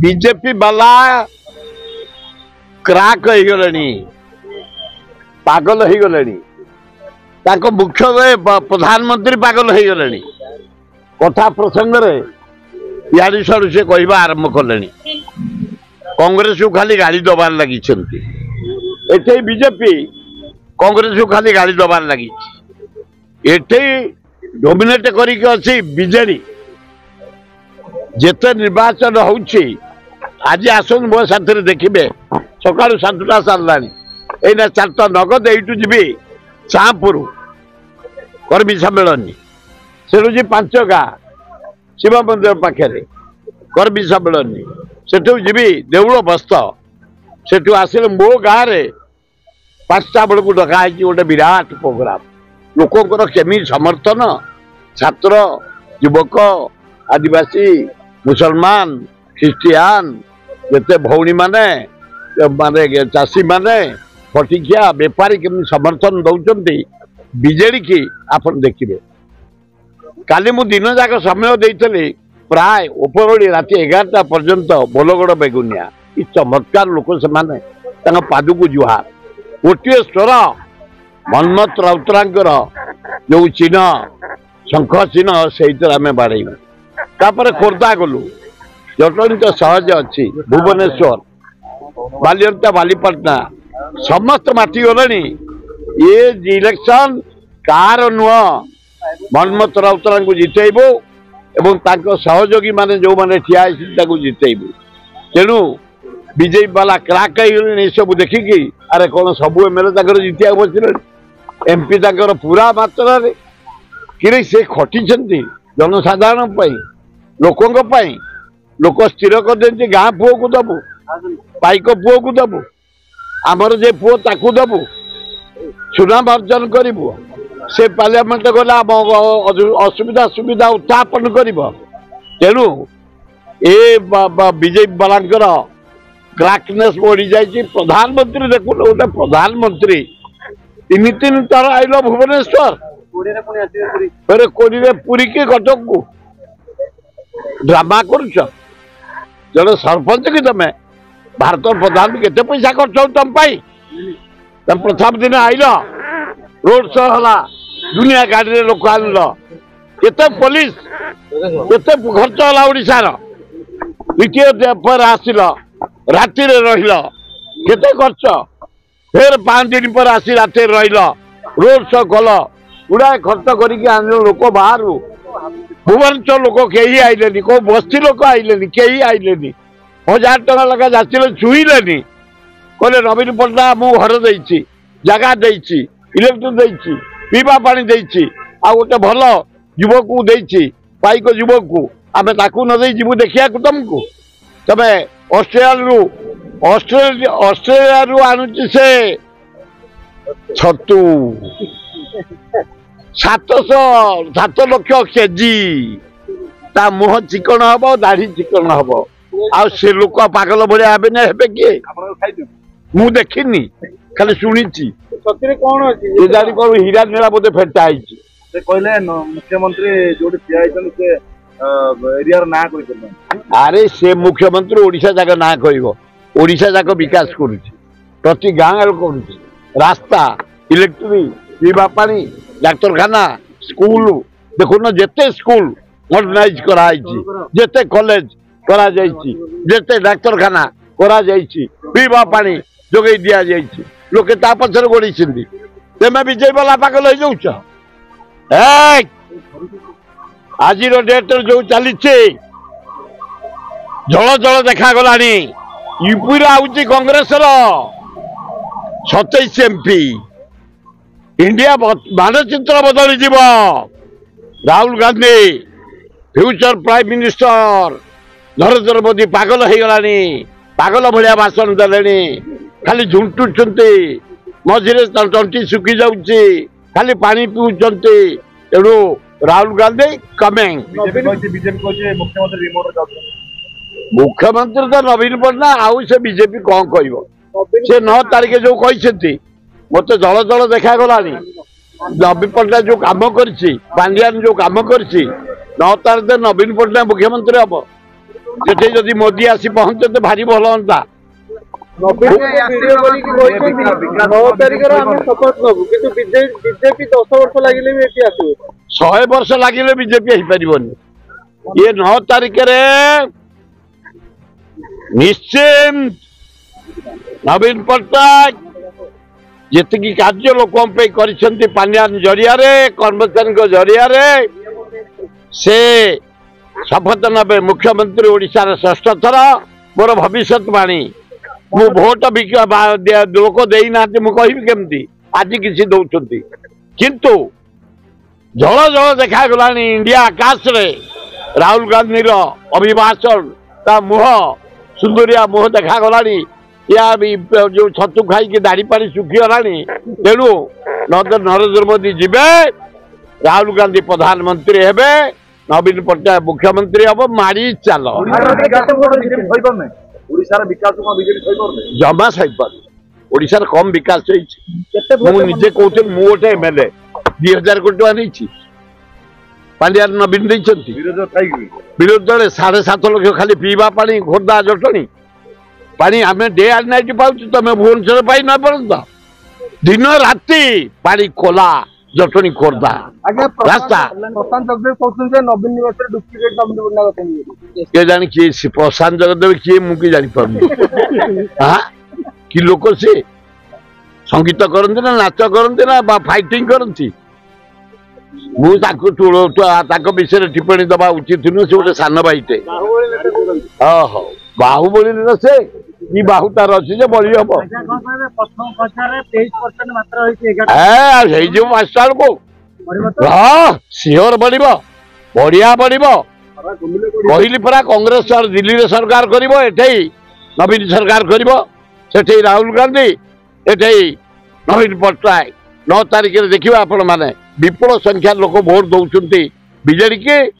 BJP वाला क्राक हो गले पागल हो गले मुख्य प्रधानमंत्री पागल हो गले कथा प्रसंग इाड़ू साड़ू से कहवा आरंभ कले कांग्रेस को खाली गाड़ी दबार लगी एटे बीजेपी कांग्रेस को खाली गाड़ी दबार लगी एटे डोमिनेट करी बीजेडी जिते निर्वाचन होउछि आज आसन मो साथी देखिए सका 7टा सारा एना 4टा नगद यू जी चाँपुर कर्मी सम्मेलन से 5 गाँ शिव मंदिर पाखे कर्मी सम्मेलन सेठू जी देउल बस्त सेठू आसिले मो गाँव 5टा बेलू डकाई गोटे विराट प्रोग्राम लोकंर केमी समर्थन छात्र युवक आदिवासी मुसलमान ख्रीस्टियान जिते भौणी माने माने चाषी माने फटिकिया बेपारी केमी समर्थन दौरान बीजेडी की आप देखिए काली मु दिन जाक समय देती प्राय उपरओली राति 11टा पर्यंत बोलगड़ बेगुनिया इ चमत्कार लोक से पादुक जुहार गोटे स्वर मन्मथ राउतरांकर जो चिन्ह शंख चिन्ह से आम बाड़ेबू तापर खोर्धा गलु जटणी तो सहज अच्छी भुवनेश्वर बालियंता बालीपाटना समस्त माटी गले ये इलेक्शन कार नुह मन्मथ राउतरा को जितेबू एवं सहयोगी माने जो माने ठिया जितेबू तेणु बीजेपी वाला क्राक हो सब देखिकी अरे कौन सब एमएलए जितिया बसले एमपी पूरा मात्रा कि से खटी जनसाधारण लोकों लोक स्थिर कर गाँ पुओ को दबू पाइक पुओ को दबू आमर जे पुओ ताकू दबू सुनाम अर्जन करू से पार्लियामेंट गला असुविधा सुविधा उत्थापन कर तेणु ए बीजेपी वाला क्राकनेस बढ़ी जाए प्रधानमंत्री देखो गोटे प्रधानमंत्री 3 थर आइल भुवनेश्वर फिर कोड़ी पुरी के कटक को ड्रामा कर जड़े सरपंच कि तुम भारत प्रधान केते पैसा खर्च हो तुम तुम प्रथम दिन आइल रोड शो है दुनिया गाड़ी लोक आन केते पुलिस केते खर्च है ओडिशार द्वितीय पर आसिल राति रहिल केते खर्च फिर 5 दिन पर आसी राति रहिल रोड शो कल गुड़ाए खर्च करके आन लोक बाहर भुवनेश्वर लोक कहीं आइले कौ बस्ती लोक आइले कहीं आइले 1000 टका लगा जाचिले छुईले कहले नवीन पट्टनायक मु घर देछि जगह देछि इलेक्ट्रिक देछि पीवा पानी देछि आ गोटे भल युवक को देछि पाइक युवक को आमे ताकू न दे जीवु देखिया को तुमको तबे ऑस्ट्रेलिया रु आनुछि से छतु 7 लक्ष केजी ता मुह चिकन हम दाढ़ी चिकन हम आ से लोक पागल भाया हे ना हे किए मु देखनी खाली शुणी कौन अच्छी कौन हीरा नीला बोधे फेटा कहले मुख्यमंत्री जो ठिया एरिया ना अरे से मुख्यमंत्री ओडिशा जाक ना कह ओडिशा जाक विकास करुच्ची प्रति गाँव कर रास्ता इलेक्ट्रिक पीवा पानी डाक्तरखाना स्कूल देखुन जेते स्कूल मॉडर्नाइज कराई जेते कॉलेज करा जेते डाक्तरखाना करा पीवा पानी जोगे दिया लोके ता पछर गोड़ी तेमे विजय वाला पागल हो जाऊच आज डेट जो चली जल जल देखा गलानी यूपी आउची कांग्रेस 27 एमपी इंडिया मानचित्र बदली जीव Rahul Gandhi future prime minister Narendra Modi पागल हो गलानी पागल भाया भाषण देले खाली झुंटुंट मझे तंटी सुखी जाऊँगी खाली पानी पीउंटे तेणु राहुल गांधी कमिंग मुख्यमंत्री तो नवीन पट्टनायक आउ से बीजेपी कौन कह 9 तारीख जो कहते मत जल जल देखा गलानी नवीन पट्टनायक जो कम कर पांड्यान जो कम कर 9 तारीख नवीन पट्टनायक मुख्यमंत्री हम ସେଠି ଯଦି ମୋଦି ଆସି ପହଞ୍ଚନ୍ତେ ଭାରି ଭଲ ହୁଅନ୍ତା। 9 ତାରିଖରେ ଆମେ ଶପଥ ନେବୁ କିନ୍ତୁ ବିଜେପି 10 ବର୍ଷ ଲାଗିଲେ ବି ଏଠି ଆସିବ। 100 ବର୍ଷ ଲାଗିଲେ ବିଜେପି ହେଇପାରିବନି। ଇଏ 9 ତାରିଖରେ ନିଶ୍ଚିନ୍ତ ନବୀନ ପଟ୍ଟନାୟକ ଯେତିକି କାର୍ଯ୍ୟ ଲୋକଙ୍କ ପାଇଁ କରିଛନ୍ତି ପାଣ୍ଡିଆନ ଜରିଆରେ କର୍ମଚାରୀଙ୍କ ଜରିଆରେ ସେ ଶପଥ ନେବେ ମୁଖ୍ୟମନ୍ତ୍ରୀ ଓଡ଼ିଶାର 6ଠ ଥର। ମୋର ଭବିଷ୍ୟତବାଣୀ ମୁଁ ଭୋଟ ଲୋକ ଦେଇନାହାନ୍ତି ମୁଁ କହିବି କେମିତି ଆଜି କିଛି ଦଉଛନ୍ତି କିନ୍ତୁ ଜଳ ଜଳ ଦେଖାଗଲାଣି ଇଣ୍ଡିଆ ଆକାଶରେ ରାହୁଲ ଗାନ୍ଧୀର ଅଭିଭାଷଣ ତା ମୁହଁ ସୁନ୍ଦରିଆ ମୁହଁ ଦେଖାଗଲାଣି। या जो छतु खाई दाढ़ी पानी सुखीगलानी तेणु नरेंद्र मोदी जीवे राहुल गांधी प्रधानमंत्री हेबे नवीन पट्टनायक मुख्यमंत्री हम मारी चल जमा सहीपर ओडिशार कम विकास मुझे कहते गोटे एमएलए 2000 कोटी टका नहीं पांड्या नवीन विरोधी दल 7.5 लाख खाली पीवा पानी खोर्धा जटणी पानी आम डे एंड नाइट पाऊँ तुम भुवनेश्वर पाई न पर्यंत दिन राति पानी खोला जटणी खोर्धा रास्ता किए जानी किए प्रशांत जगदेव किए मुझे जापर हाँ कि लोक सी संगीत करती ना नाच करती ना फाइटिंग करती मुझे विषय टिप्पणी दबा उचित नुह से गोटे सान भाईटे बाहुबली से कि बाहु तार अच्छी बड़ी हम पांचटा को सियोर बढ़ बढ़िया बढ़ कहली परा कांग्रेस दिल्ली रे सरकार कर नवीन सरकार कर राहुल गांधी एठे नवीन पट्टनायक 9 तारिख देखिए आपण मैंने विपुल संख्या लोक भोट दौरान बीजेडी के